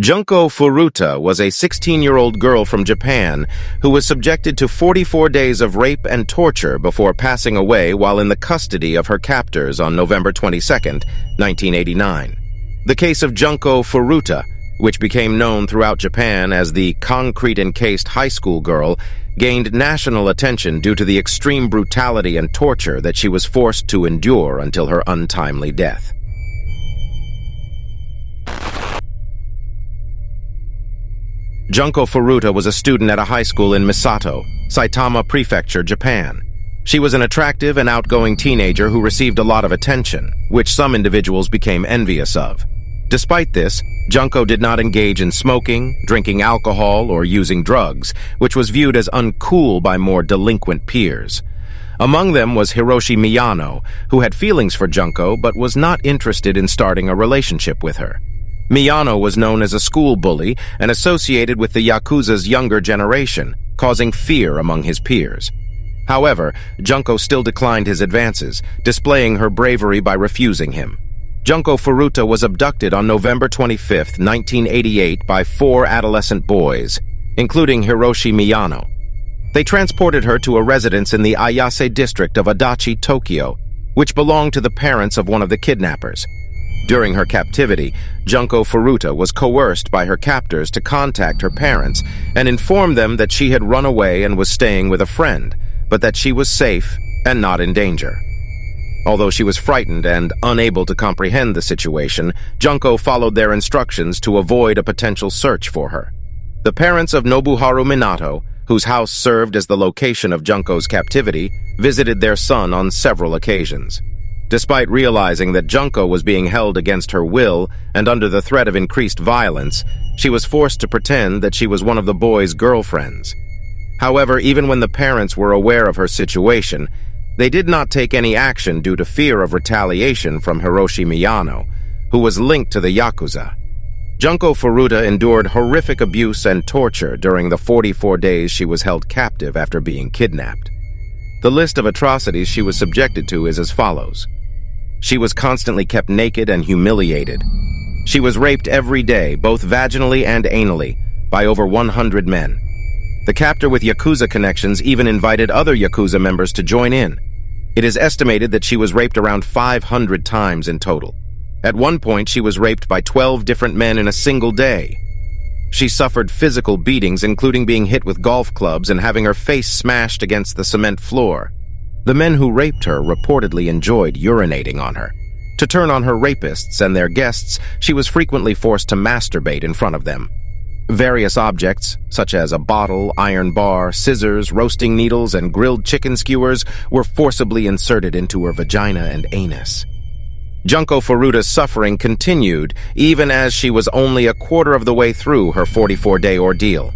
Junko Furuta was a 16-year-old girl from Japan who was subjected to 44 days of rape and torture before passing away while in the custody of her captors on November 22, 1989. The case of Junko Furuta, which became known throughout Japan as the concrete-encased high school girl, gained national attention due to the extreme brutality and torture that she was forced to endure until her untimely death. Junko Furuta was a student at a high school in Misato, Saitama Prefecture, Japan. She was an attractive and outgoing teenager who received a lot of attention, which some individuals became envious of. Despite this, Junko did not engage in smoking, drinking alcohol, or using drugs, which was viewed as uncool by more delinquent peers. Among them was Hiroshi Miyano, who had feelings for Junko but was not interested in starting a relationship with her. Miyano was known as a school bully and associated with the Yakuza's younger generation, causing fear among his peers. However, Junko still declined his advances, displaying her bravery by refusing him. Junko Furuta was abducted on November 25, 1988 by 4 adolescent boys, including Hiroshi Miyano. They transported her to a residence in the Ayase district of Adachi, Tokyo, which belonged to the parents of one of the kidnappers. During her captivity, Junko Furuta was coerced by her captors to contact her parents and inform them that she had run away and was staying with a friend, but that she was safe and not in danger. Although she was frightened and unable to comprehend the situation, Junko followed their instructions to avoid a potential search for her. The parents of Nobuharu Minato, whose house served as the location of Junko's captivity, visited their son on several occasions. Despite realizing that Junko was being held against her will and under the threat of increased violence, she was forced to pretend that she was one of the boys' girlfriends. However, even when the parents were aware of her situation, they did not take any action due to fear of retaliation from Hiroshi Miyano, who was linked to the Yakuza. Junko Furuta endured horrific abuse and torture during the 44 days she was held captive after being kidnapped. The list of atrocities she was subjected to is as follows. She was constantly kept naked and humiliated. She was raped every day, both vaginally and anally, by over 100 men. The captor with Yakuza connections even invited other Yakuza members to join in. It is estimated that she was raped around 500 times in total. At one point, she was raped by 12 different men in a single day. She suffered physical beatings, including being hit with golf clubs and having her face smashed against the cement floor. The men who raped her reportedly enjoyed urinating on her. To turn on her rapists and their guests, she was frequently forced to masturbate in front of them. Various objects, such as a bottle, iron bar, scissors, roasting needles, and grilled chicken skewers, were forcibly inserted into her vagina and anus. Junko Furuta's suffering continued even as she was only a quarter of the way through her 44-day ordeal.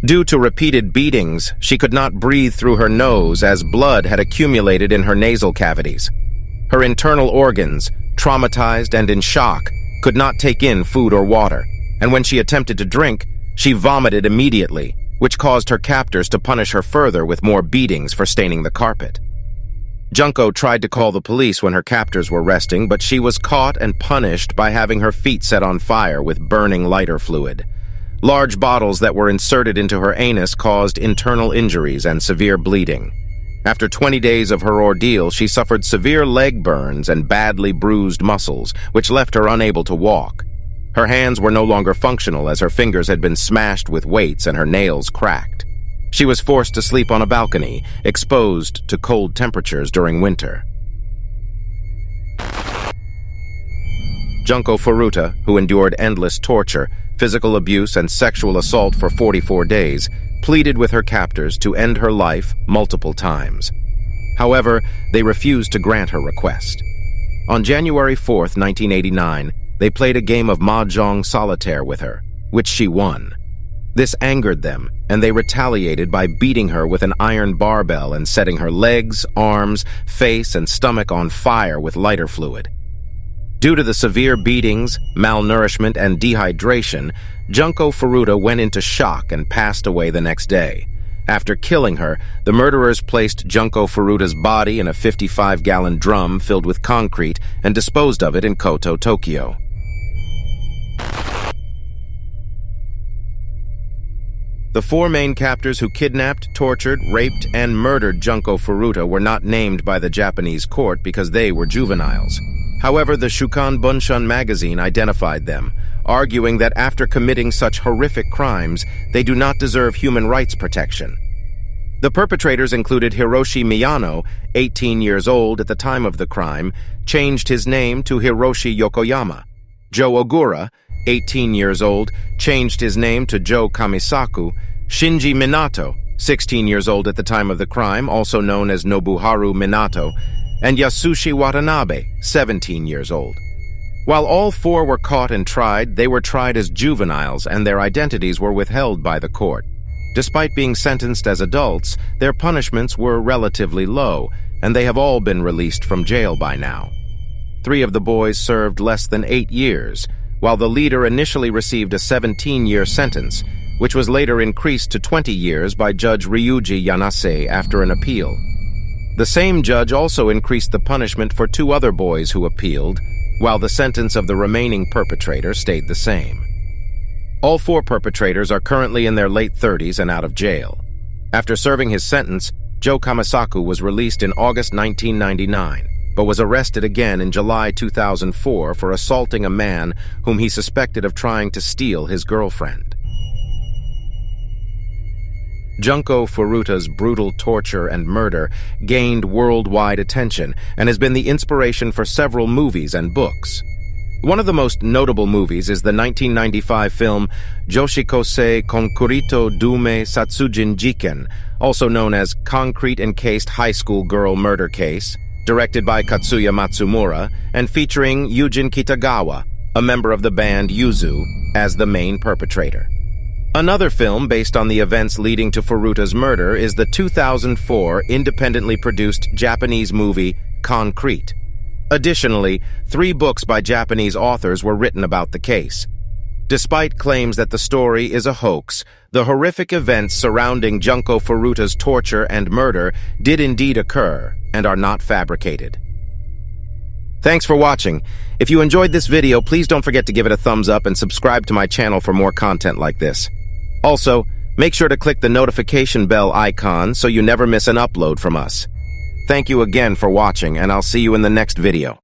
Due to repeated beatings, she could not breathe through her nose as blood had accumulated in her nasal cavities. Her internal organs, traumatized and in shock, could not take in food or water, and when she attempted to drink, she vomited immediately, which caused her captors to punish her further with more beatings for staining the carpet. Junko tried to call the police when her captors were resting, but she was caught and punished by having her feet set on fire with burning lighter fluid. Large bottles that were inserted into her anus caused internal injuries and severe bleeding. After 20 days of her ordeal, she suffered severe leg burns and badly bruised muscles, which left her unable to walk. Her hands were no longer functional as her fingers had been smashed with weights and her nails cracked. She was forced to sleep on a balcony, exposed to cold temperatures during winter. Junko Furuta, who endured endless torture, physical abuse, and sexual assault for 44 days, pleaded with her captors to end her life multiple times. However, they refused to grant her request. On January 4, 1989, they played a game of mahjong solitaire with her, which she won. This angered them, and they retaliated by beating her with an iron barbell and setting her legs, arms, face, and stomach on fire with lighter fluid. Due to the severe beatings, malnourishment, and dehydration, Junko Furuta went into shock and passed away the next day. After killing her, the murderers placed Junko Furuta's body in a 55-gallon drum filled with concrete and disposed of it in Koto, Tokyo. The four main captors who kidnapped, tortured, raped, and murdered Junko Furuta were not named by the Japanese court because they were juveniles. However, the Shukan Bunshun magazine identified them, arguing that after committing such horrific crimes, they do not deserve human rights protection. The perpetrators included Hiroshi Miyano, 18 years old at the time of the crime, changed his name to Hiroshi Yokoyama. Joe Ogura, 18 years old, changed his name to Joe Kamisaku. Shinji Minato, 16 years old at the time of the crime, also known as Nobuharu Minato, and Yasushi Watanabe, 17 years old. While all four were caught and tried, they were tried as juveniles and their identities were withheld by the court. Despite being sentenced as adults, their punishments were relatively low, and they have all been released from jail by now. 3 of the boys served less than 8 years, while the leader initially received a 17-year sentence, which was later increased to 20 years by Judge Ryuji Yanase after an appeal. The same judge also increased the punishment for 2 other boys who appealed, while the sentence of the remaining perpetrator stayed the same. All 4 perpetrators are currently in their late 30s and out of jail. After serving his sentence, Joe Kamisaku was released in August 1999, but was arrested again in July 2004 for assaulting a man whom he suspected of trying to steal his girlfriend. Junko Furuta's brutal torture and murder gained worldwide attention and has been the inspiration for several movies and books. One of the most notable movies is the 1995 film Joshikose Konkurito Dume Satsujin Jiken, also known as Concrete-Encased High School Girl Murder Case, directed by Katsuya Matsumura, and featuring Yujin Kitagawa, a member of the band Yuzu, as the main perpetrator. Another film based on the events leading to Furuta's murder is the 2004 independently produced Japanese movie Concrete. Additionally, 3 books by Japanese authors were written about the case. Despite claims that the story is a hoax, the horrific events surrounding Junko Furuta's torture and murder did indeed occur and are not fabricated. Thanks for watching. If you enjoyed this video, please don't forget to give it a thumbs up and subscribe to my channel for more content like this. Also, make sure to click the notification bell icon so you never miss an upload from us. Thank you again for watching, and I'll see you in the next video.